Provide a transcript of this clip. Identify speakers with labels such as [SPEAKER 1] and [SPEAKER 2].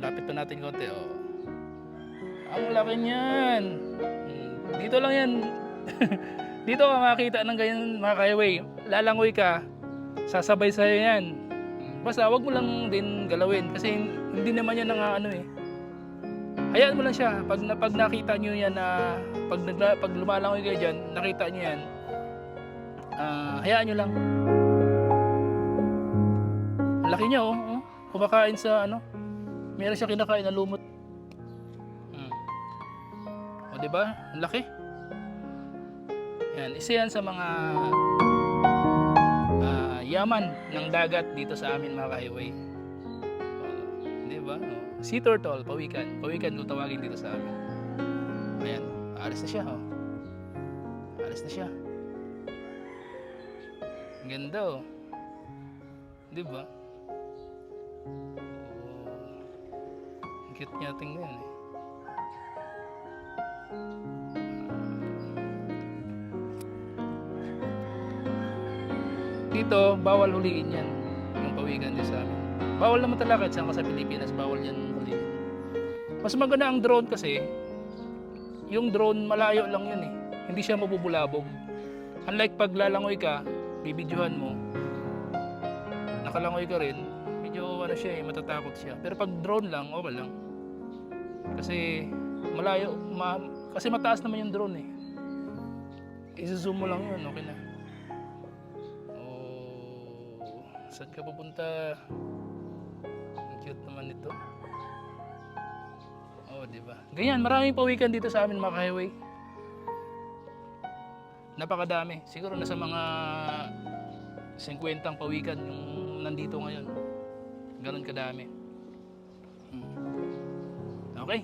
[SPEAKER 1] lapit pa natin konti. Oh. Ang laki niyan. Dito lang yan. Dito ka makakita ng ganyan mga ka-highway. Lalangoy ka, sasabay sa'yo yan. Basta wag mo lang din galawin kasi hindi naman yan ano eh. Hayaan mo lang siya. Pag nakita nyo yan na pag lumalangoy kayo dyan, nakita nyo yan, hayaan nyo lang. Ang laki niya oh. Kumakain sa ano. Meron siya kinakain na lumot. O diba? Ang laki. Yan, isa yan sa mga yaman ng dagat dito sa amin mga ka-highway. Diba? Sea turtle, pawikan. Pawikan kung tawagin dito sa amin. Ayan, alis na siya. Alis na siya. Ang ganda oh. Diba? Ang cute niya tingnan eh. Dito, bawal huliin yan. Yung pawikan din sa amin. Bawal naman talaga kahit saan ka sa Pilipinas, bawal yan huliin. Mas maganda ang drone kasi, yung drone malayo lang yun eh. Hindi siya mabubulabog. Unlike pag lalangoy ka, bibidyohan mo, nakalangoy ka rin, medyo ano siya eh, matatakot siya. Pero pag drone lang, okay lang. Kasi malayo, kasi mataas naman yung drone eh. I-zoom mo lang yun, okay na. Saan ka pupunta? Ang cute naman ito. Oh, di ba? Ganyan, maraming pawikan dito sa amin mga ka-highway. Napakadami. Siguro nasa mga 50 pawikan yung nandito ngayon. Ganon kadami. Okay.